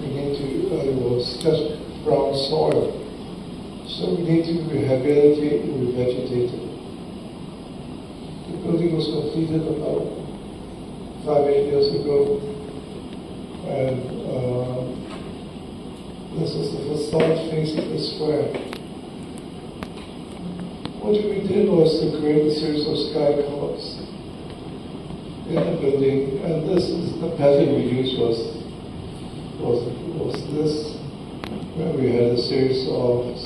we need to, it was just brown soil. So we need to rehabilitate and revegetate it. The building was completed about 5-8 years ago, and this is the facade facing the square. What we did was to create a series of sky courts in the building, and this is the pattern we used was this, where we had a series of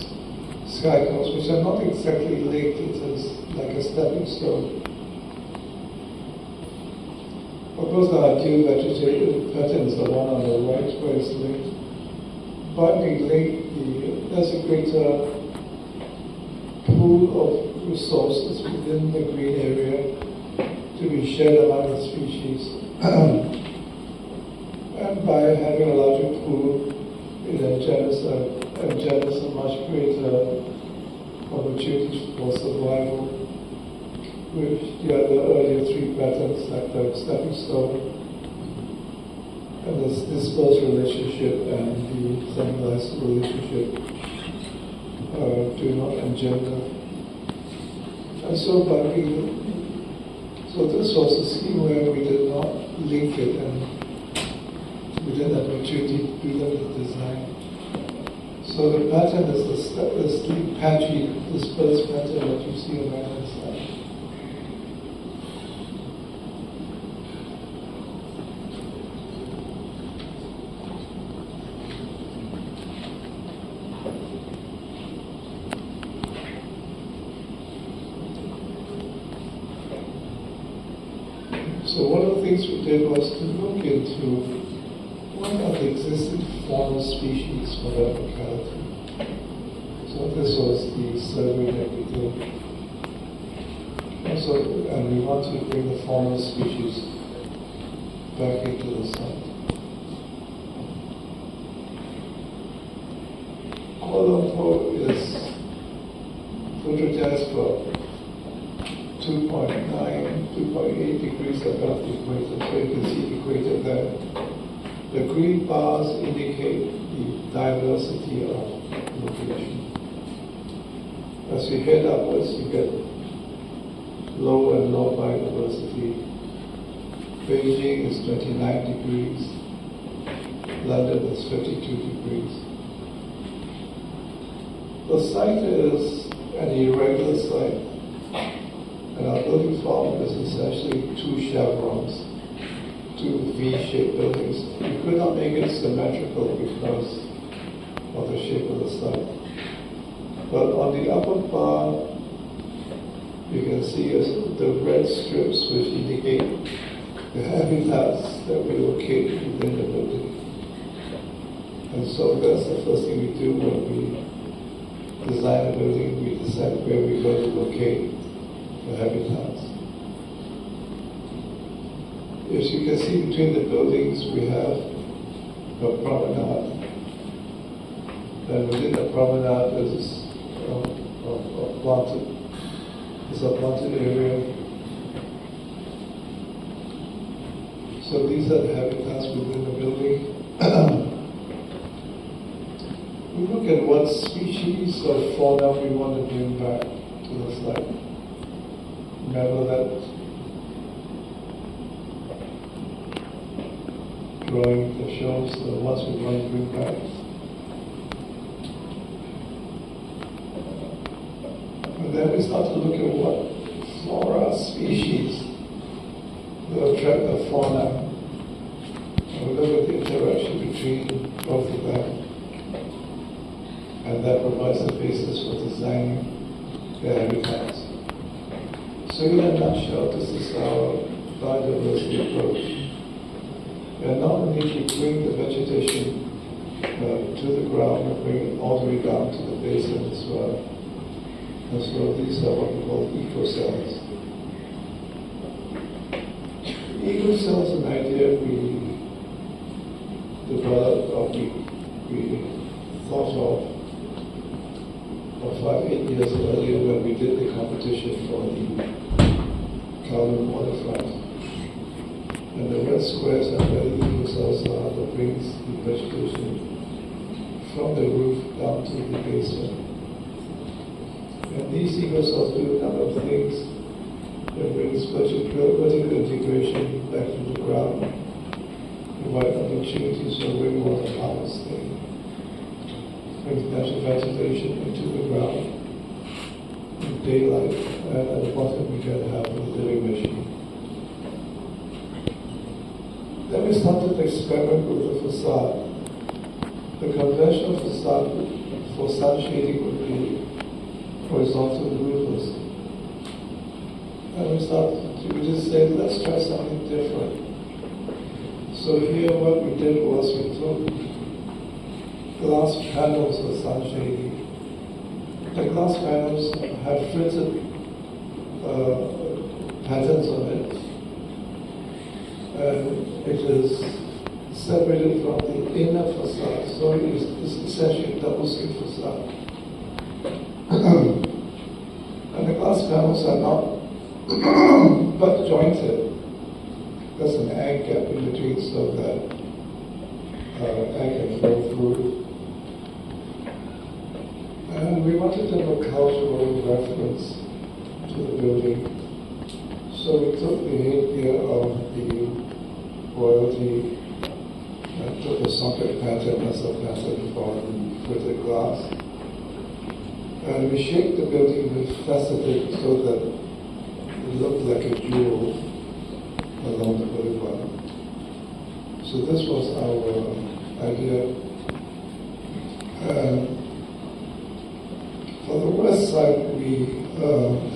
sky courts, which are not exactly linked, it is like a stepping stone. Of course, the ideal vegetative pattern is the one on the right where it's linked. But we link there's a greater pool of resources within the green area to be shared among the species. And by having a larger pool, it engenders a much greater opportunity for survival, with the other earlier three patterns, like the stepping stone, and this dispersed relationship and the centralized relationship do not engender. And so this was a scheme where we did not link it, and we didn't have opportunity to do that in design. So the pattern is the patchy, dispersed pattern that you see on the right hand side. So one of the things we did was to look into what are the existing fauna species for that locality. So this was the survey that we did. And we want to bring the fauna species back into the site. Kuala Lumpur is photodiaspora. 2.9, 2.8 degrees above the equator, so you can see the equator there. The green bars indicate the diversity of location. As you head upwards, you get lower and lower biodiversity. Beijing is 29 degrees, London is 52 degrees. The site is an irregular site. And our building form is essentially two chevrons, two V-shaped buildings. We could not make it symmetrical because of the shape of the site. But on the upper bar, you can see the red strips which indicate the habitats that we locate within the building. And so that's the first thing we do when we design a building. We decide where we're going to locate the habitats. As you can see between the buildings, we have a promenade. And within the promenade, there's a planted area. So these are the habitats within the building. We look at what species of fauna we want to bring back to the site. Remember that drawing that shows the ones we want to bring back. And then we start to look at what flora species will attract the fauna. And we look at the interaction between both of them. And that provides the basis for designing the habitats. So in a nutshell, this is our biodiversity approach. And not only to bring the vegetation to the ground, but bring it all the way down to the basin as well. And so these are what we call ecocells. Ecocells is an idea we developed, or we thought of 5-8 years earlier when we did the competition for the Kowloon waterfront. And the red squares are where the ecocells are, the brings the vegetation from the roof down to the basement. And these ecocells do a number of things. It brings vertical integration back to the ground, provide opportunities for rainwater harvesting, brings natural vegetation into the ground in daylight, and at the bottom we can have a living machine. Then we started to experiment with the facade. The conventional facade for sun shading would be horizontal roofless. And we just said, let's try something different. So here what we did was we took glass panels for sun shading. The glass panels have fritted patterns on it. And it is separated from the inner facade, so it's essentially a double-skin facade. And the glass panels are not but jointed. There's an air gap in between so that air can flow through. And we wanted to have a cultural reference to the building. So we took the idea of the royalty and took the socket pattern as a pattern for the fritted glass. And we shaped the building with faceted so that it looked like a jewel along the boulevard. So this was our idea. For the west side, we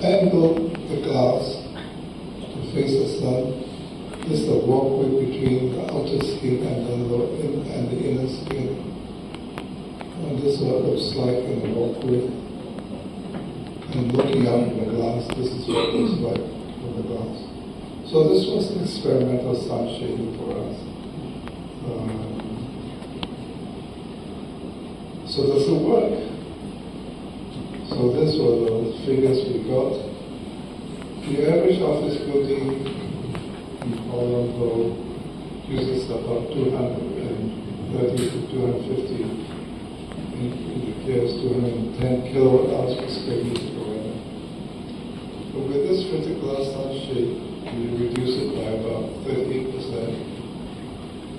angled the glass to face the sun. This is the walkway between the outer skin and the inner skin. And this is what it looks like in the walkway. And looking out in the glass, this is what it looks like from the glass. So this was an experimental sun shading for us. So does it work? So these were the figures we got. The average office building in Kuala Lumpur uses about 230 to 250, in the case 210 kilowatt hours per square meter per annum. But with this fritted glass sunshade, we reduce it by about 38%.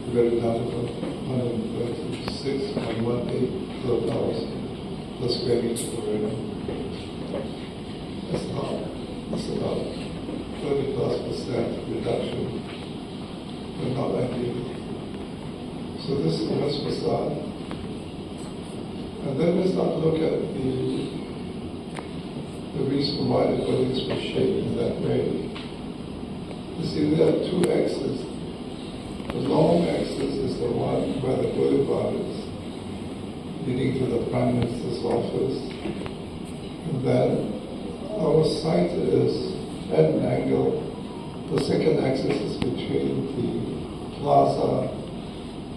We got it down to about 136.18 kilowatt hours per square meter per annum. That's about 30+% reduction, but not ideal. So this is the west facade. And then we start to look at the reason why the buildings were shaped in that way. You see, there are two axes. The long axis is the one where the boulevard is, leading to the Prime Minister's office. And then our site is at an angle. The second axis is between the plaza,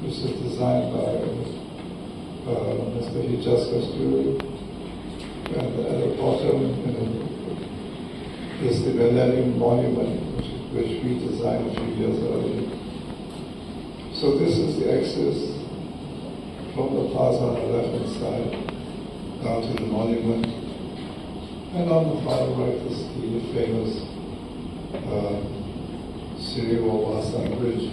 which is designed by Mr. Hijaska Stewart, and at the bottom is the Millennium Monument, which we designed a few years earlier. So this is the axis from the plaza on the left-hand side down to the monument. And on the far right is the famous Sri Wawasan Bridge.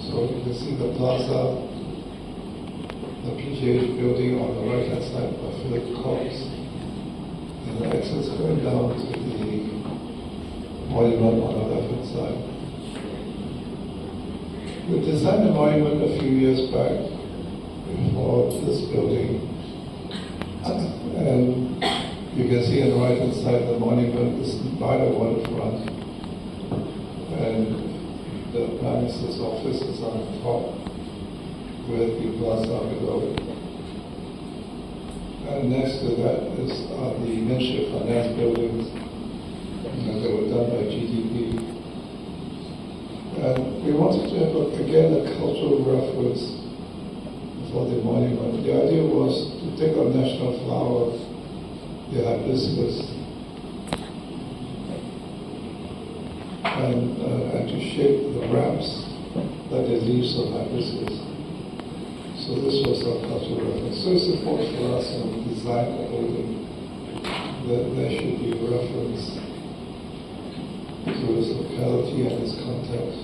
So you can see the plaza, the PGH building on the right-hand side by Philip Cox, and the access going down to the monument on the left-hand side. We designed the monument a few years back for this building, and you can see on the right-hand side the monument is by the waterfront, and the Prime Minister's office is on the top with the plaza below. And next to that is the Ministry of Finance buildings that were done by GDP. And we wanted to have, again, a cultural reference for the monument. The idea was to take our national flower, the hibiscus, and to shape the ramps like the leaves of hibiscus. So this was our cultural reference. So it's important for us in the design of building that there should be reference to its locality and its context.